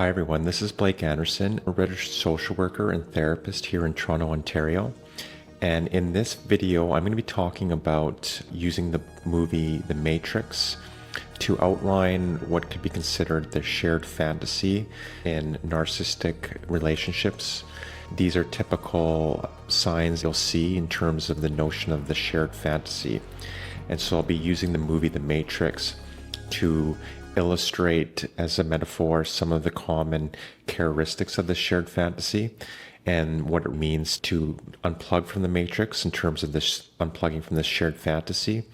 Hi everyone, this is Blake Anderson, a registered social worker and therapist here in Toronto, Ontario. And in this video, I'm going to be talking about using the movie The Matrix to outline what could be considered the shared fantasy in narcissistic relationships. These are typical signs you'll see in terms of the notion of the shared fantasy. And so I'll be using the movie The Matrix to illustrate as a metaphor some of the common characteristics of the shared fantasy and what it means to unplug from the matrix in terms of this unplugging from the shared fantasy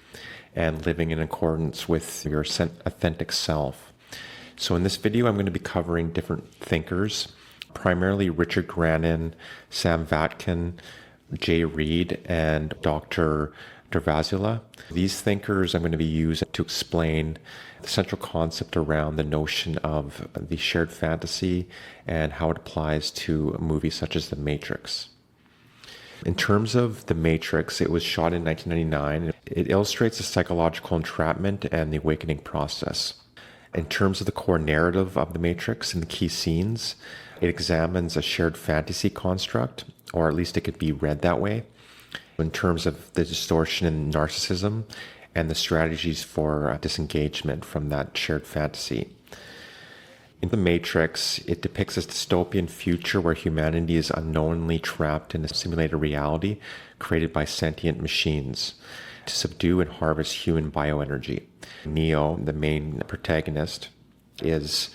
and living in accordance with your authentic self. So in this video, I'm going to be covering different thinkers, primarily Richard Grannon, Sam Vatkin, Jay Reid, and Dr. Dervazula. These thinkers I'm going to be using to explain the central concept around the notion of the shared fantasy and how it applies to movies such as The Matrix. In terms of The Matrix, it was shot in 1999. It illustrates the psychological entrapment and the awakening process. In terms of the core narrative of The Matrix and the key scenes, it examines a shared fantasy construct, or at least it could be read that way, in terms of the distortion in narcissism and the strategies for disengagement from that shared fantasy. In The Matrix, it depicts a dystopian future where humanity is unknowingly trapped in a simulated reality created by sentient machines to subdue and harvest human bioenergy. Neo, the main protagonist, he's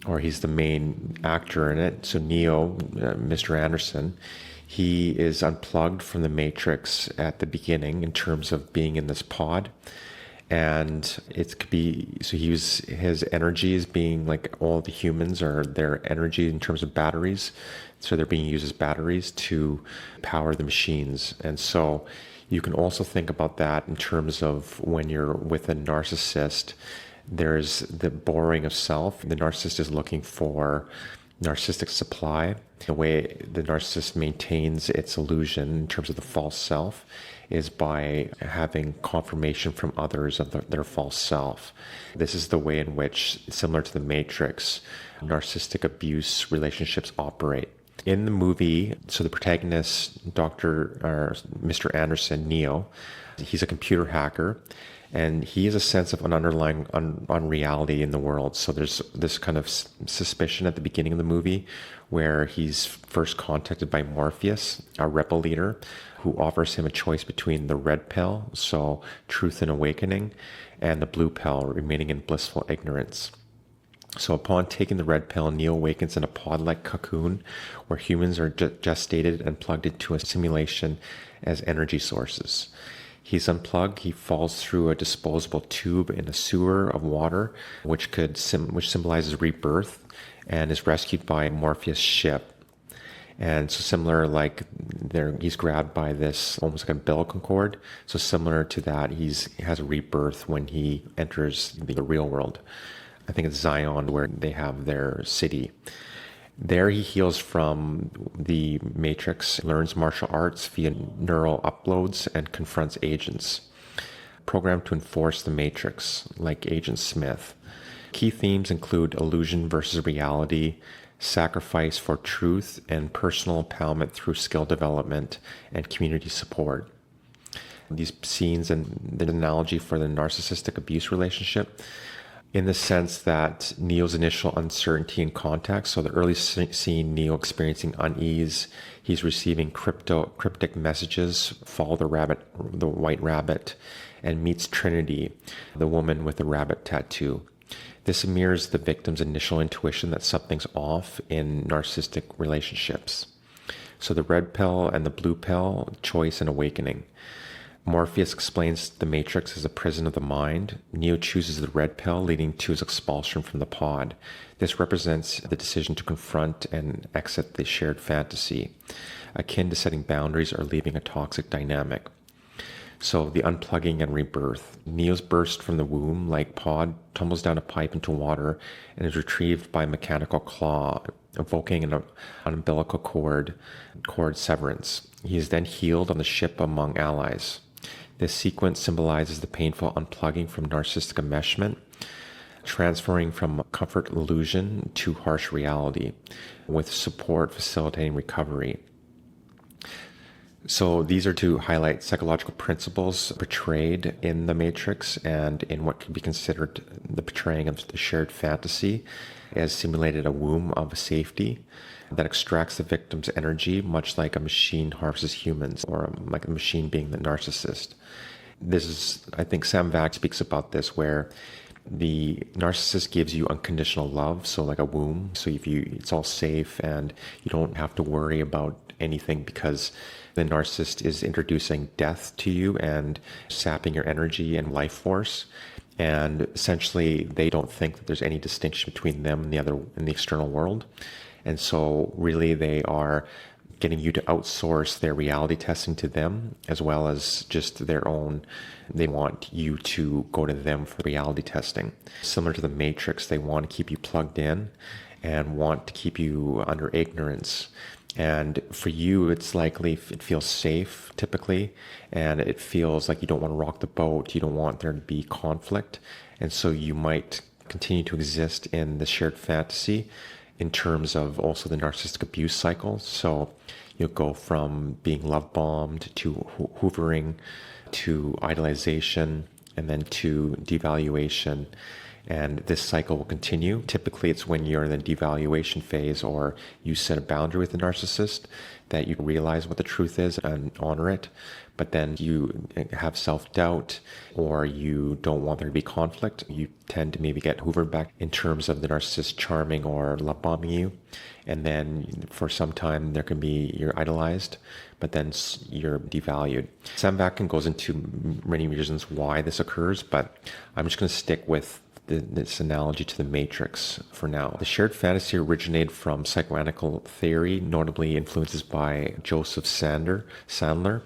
the main actor in it. So Neo, Mr. Anderson, he is unplugged from the Matrix at the beginning in terms of being in this pod. And it could be, so his energy is being like all the humans are their energy in terms of batteries. So they're being used as batteries to power the machines. And so you can also think about that in terms of when you're with a narcissist, there's the borrowing of self. The narcissist is looking for narcissistic supply. The way the narcissist maintains its illusion in terms of the false self is by having confirmation from others of their false self. This is the way in which, similar to The Matrix, narcissistic abuse relationships operate. In the movie, so the protagonist, Mr. Anderson, Neo, he's a computer hacker, and he has a sense of an underlying unreality in the world. So there's this kind of suspicion at the beginning of the movie where he's first contacted by Morpheus, a rebel leader, who offers him a choice between the red pill, so truth and awakening, and the blue pill, remaining in blissful ignorance. So upon taking the red pill, Neo awakens in a pod-like cocoon where humans are gestated and plugged into a simulation as energy sources. He's unplugged, he falls through a disposable tube in a sewer of water, which symbolizes rebirth, and is rescued by Morpheus' ship. And so similar, he's grabbed by this almost like umbilical cord. So similar to that, he has a rebirth when he enters the real world. I think it's Zion where they have their city. There he heals from the Matrix, learns martial arts via neural uploads, and confronts agents programmed to enforce the Matrix, like Agent Smith. Key themes include illusion versus reality, sacrifice for truth, and personal empowerment through skill development and community support. These scenes and the analogy for the narcissistic abuse relationship, in the sense that Neo's initial uncertainty in contact, so the early scene, Neo experiencing unease, he's receiving cryptic messages, follow the white rabbit, and meets Trinity, the woman with the rabbit tattoo. This mirrors the victim's initial intuition that something's off in narcissistic relationships. So the red pill and the blue pill, choice and awakening. Morpheus explains the Matrix as a prison of the mind. Neo chooses the red pill, leading to his expulsion from the pod. This represents the decision to confront and exit the shared fantasy, akin to setting boundaries or leaving a toxic dynamic. So the unplugging and rebirth. Neo's burst from the womb, like pod, tumbles down a pipe into water and is retrieved by a mechanical claw, evoking an umbilical cord severance. He is then healed on the ship among allies. This sequence symbolizes the painful unplugging from narcissistic enmeshment, transferring from comfort illusion to harsh reality, with support facilitating recovery. So these are to highlight psychological principles portrayed in the Matrix and in what could be considered the portraying of the shared fantasy as simulated a womb of safety that extracts the victim's energy, much like a machine harvests humans, or like a machine being the narcissist. This is, I think Sam Vac speaks about this, where the narcissist gives you unconditional love, so like a womb. So it's all safe and you don't have to worry about anything because the narcissist is introducing death to you and sapping your energy and life force. And essentially, they don't think that there's any distinction between them and the external world. And so really they are getting you to outsource their reality testing to them, as well as just their own. They want you to go to them for reality testing. Similar to the Matrix, they want to keep you plugged in and want to keep you under ignorance. And for you, it's likely it feels safe typically, and it feels like you don't want to rock the boat. You don't want there to be conflict. And so you might continue to exist in the shared fantasy in terms of also the narcissistic abuse cycle. So you'll go from being love bombed to hoovering to idolization and then to devaluation. And this cycle will continue. Typically, it's when you're in the devaluation phase or you set a boundary with the narcissist that you realize what the truth is and honor it. But then you have self-doubt or you don't want there to be conflict. You tend to maybe get hoovered back in terms of the narcissist charming or love bombing you. And then for some time there can be you're idolized, but then you're devalued. Sam Vac goes into many reasons why this occurs, but I'm just going to stick with this analogy to the Matrix for now. The shared fantasy originated from psychoanalytical theory, notably influences by Joseph Sandler.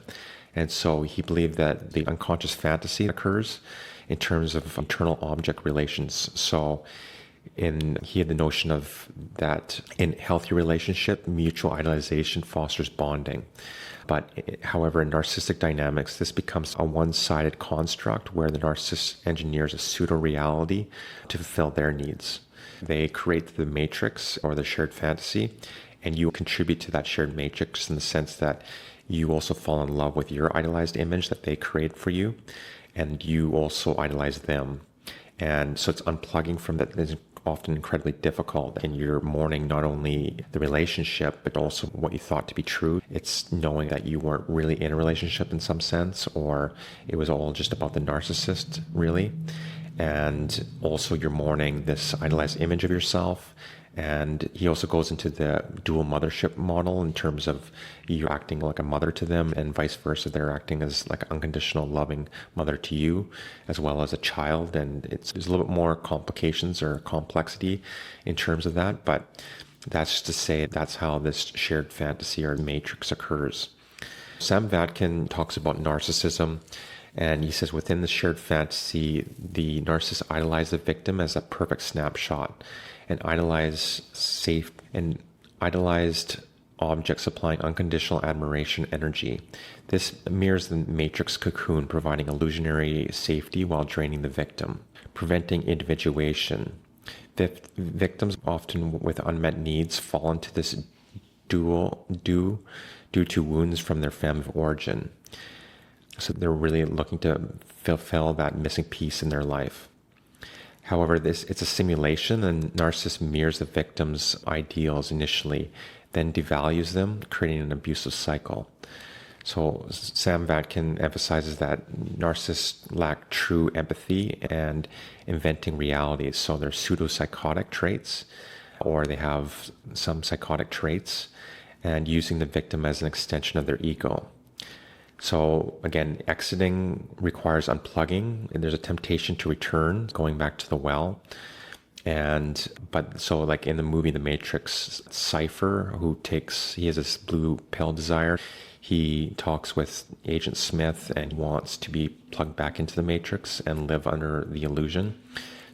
And so he believed that the unconscious fantasy occurs in terms of internal object relations. So he had the notion of that in healthy relationship, mutual idolization fosters bonding. But however, in narcissistic dynamics, this becomes a one-sided construct where the narcissist engineers a pseudo-reality to fulfill their needs. They create the matrix or the shared fantasy, and you contribute to that shared matrix in the sense that you also fall in love with your idolized image that they create for you, and you also idolize them. And so it's unplugging from that is often incredibly difficult, and you're mourning not only the relationship, but also what you thought to be true. It's knowing that you weren't really in a relationship in some sense, or it was all just about the narcissist, really. And also you're mourning this idolized image of yourself. And he also goes into the dual mothership model in terms of you acting like a mother to them and vice versa. They're acting as like an unconditional loving mother to you as well as a child. And there's a little bit more complications or complexity in terms of that. But that's just to say that's how this shared fantasy or matrix occurs. Sam Vac talks about narcissism. And he says within the shared fantasy, the narcissist idolizes the victim as a perfect snapshot and idolized objects supplying unconditional admiration energy. This mirrors the matrix cocoon, providing illusionary safety while draining the victim, preventing individuation. Victims often with unmet needs fall into this due to wounds from their family of origin. So they're really looking to fulfill that missing piece in their life. However, it's a simulation, and narcissist mirrors the victim's ideals initially, then devalues them, creating an abusive cycle. So Sam Vac emphasizes that narcissists lack true empathy and inventing realities. So they're pseudo-psychotic traits, or they have some psychotic traits, and using the victim as an extension of their ego. So again, exiting requires unplugging, and there's a temptation to return, going back to the well. But so like in the movie The Matrix, Cypher, he has this blue pill desire. He talks with Agent Smith and wants to be plugged back into the Matrix and live under the illusion.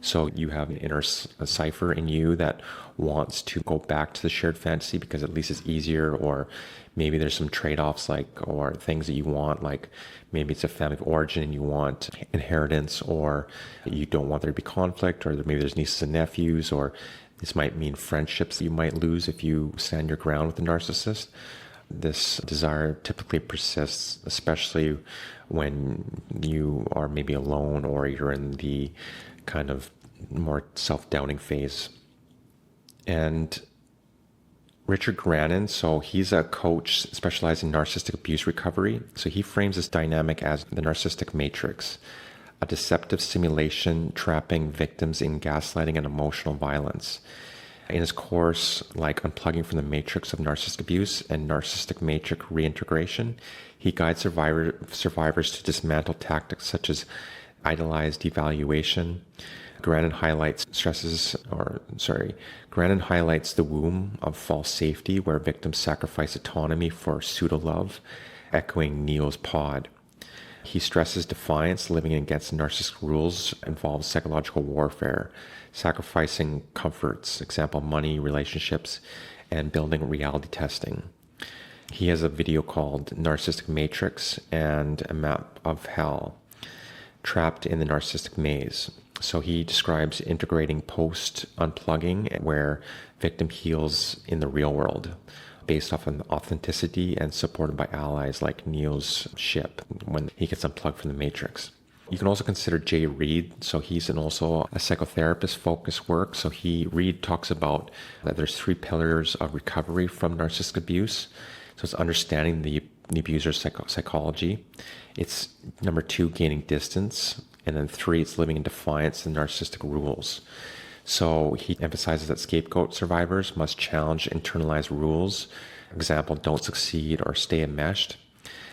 So you have an inner cipher in you that wants to go back to the shared fantasy because at least it's easier, or maybe there's some trade-offs or things that you want, like maybe it's a family of origin and you want inheritance, or you don't want there to be conflict, or maybe there's nieces and nephews, or this might mean friendships that you might lose if you stand your ground with a narcissist. This desire typically persists, especially when you are maybe alone or you're in the kind of more self-doubting phase. And Richard Grannon, so he's a coach specialized in narcissistic abuse recovery. So he frames this dynamic as the narcissistic matrix, a deceptive simulation trapping victims in gaslighting and emotional violence. In his course, like Unplugging from the Matrix of Narcissistic Abuse and Narcissistic Matrix Reintegration, he guides survivors to dismantle tactics such as idealized devaluation. Grannon highlights the womb of false safety, where victims sacrifice autonomy for pseudo-love, echoing Neo's pod. He stresses defiance. Living against narcissistic rules involves psychological warfare, sacrificing comforts, example, money, relationships, and building reality testing. He has a video called Narcissistic Matrix and a Map of Hell, Trapped in the Narcissistic Maze. So he describes integrating post-unplugging, where victim heals in the real world, based off of authenticity and supported by allies like Neo's ship when he gets unplugged from the Matrix. You can also consider Jay Reid. So he's also a psychotherapist focused work. So Reid talks about that there's 3 pillars of recovery from narcissistic abuse. So it's understanding the abuser's psychology. It's number 2, gaining distance. And then 3, it's living in defiance of the narcissistic rules. So he emphasizes that scapegoat survivors must challenge internalized rules. Example, don't succeed or stay enmeshed.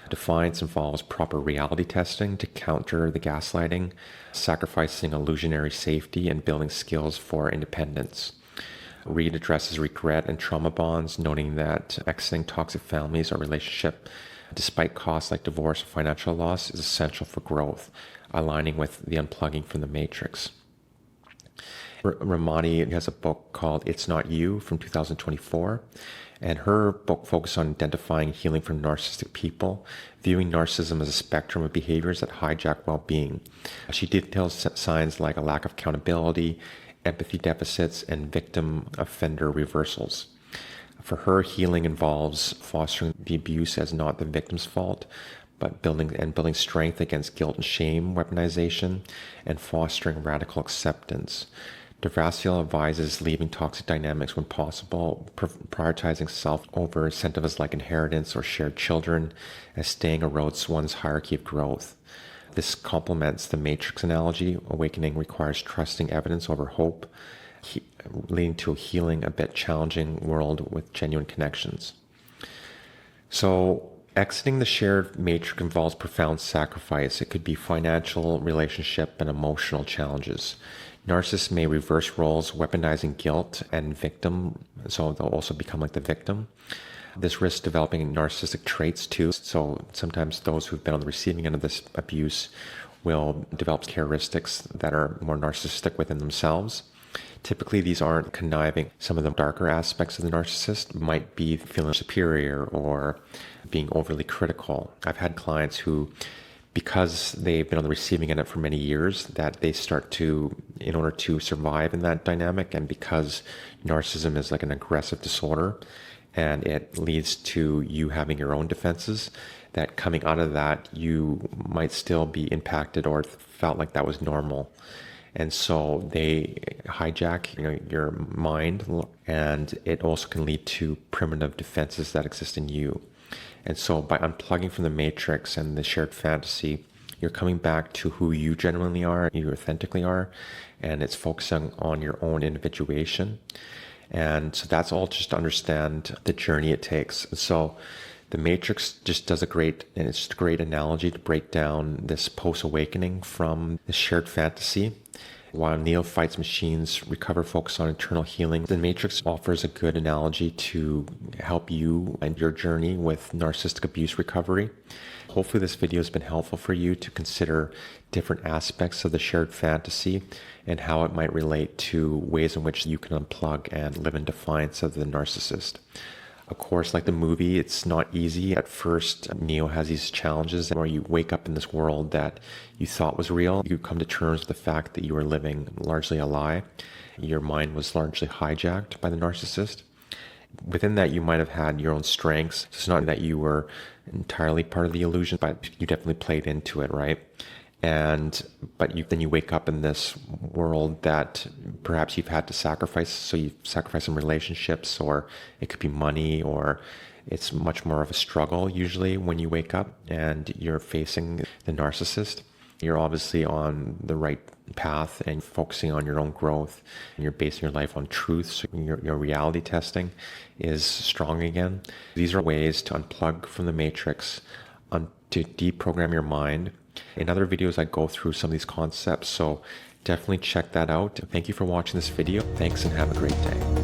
Defiance involves proper reality testing to counter the gaslighting, sacrificing illusionary safety, and building skills for independence. Reid addresses regret and trauma bonds, noting that exiting toxic families or relationship, despite costs like divorce or financial loss, is essential for growth, aligning with the unplugging from the matrix. Ramani has a book called It's Not You from 2024, and her book focuses on identifying and healing from narcissistic people, viewing narcissism as a spectrum of behaviors that hijack well-being. She details signs like a lack of accountability, empathy deficits, and victim-offender reversals. For her, healing involves fostering the abuse as not the victim's fault, but building strength against guilt and shame weaponization, and fostering radical acceptance. Devraciel advises leaving toxic dynamics when possible, prioritizing self over incentives like inheritance or shared children, as staying erodes one's hierarchy of growth. This complements the matrix analogy. Awakening requires trusting evidence over hope, leading to a healing, a bit challenging world with genuine connections. So exiting the shared matrix involves profound sacrifice. It could be financial, relationship, and emotional challenges. Narcissists may reverse roles, weaponizing guilt and victim, so they'll also become like the victim. This risks developing narcissistic traits too. So sometimes those who've been on the receiving end of this abuse will develop characteristics that are more narcissistic within themselves. Typically, these aren't conniving. Some of the darker aspects of the narcissist might be feeling superior or being overly critical. I've had clients who, because they've been on the receiving end of it for many years, that they start to, in order to survive in that dynamic, and because narcissism is like an aggressive disorder and it leads to you having your own defenses, that coming out of that, you might still be impacted or felt like that was normal. And so they hijack your mind, and it also can lead to primitive defenses that exist in you. And so by unplugging from the matrix and the shared fantasy, you're coming back to who you genuinely are, you authentically are, and it's focusing on your own individuation. And so that's all just to understand the journey it takes. So the matrix just does it's just a great analogy to break down this post-awakening from the shared fantasy. While Neo fights machines, Recover focus on internal healing. The Matrix offers a good analogy to help you and your journey with narcissistic abuse recovery. Hopefully this video has been helpful for you to consider different aspects of the shared fantasy and how it might relate to ways in which you can unplug and live in defiance of the narcissist. Of course, like the movie, it's not easy. At first, Neo has these challenges where you wake up in this world that you thought was real. You come to terms with the fact that you were living largely a lie. Your mind was largely hijacked by the narcissist. Within that, you might have had your own strengths. It's not that you were entirely part of the illusion, but you definitely played into it, right? But then you wake up in this world that perhaps you've had to sacrifice. So you sacrifice some relationships, or it could be money, or it's much more of a struggle usually when you wake up and you're facing the narcissist. You're obviously on the right path and focusing on your own growth, and you're basing your life on truth. So your reality testing is strong again. These are ways to unplug from the matrix, to deprogram your mind. In other videos, I go through some of these concepts, so definitely check that out. Thank you for watching this video. Thanks and have a great day.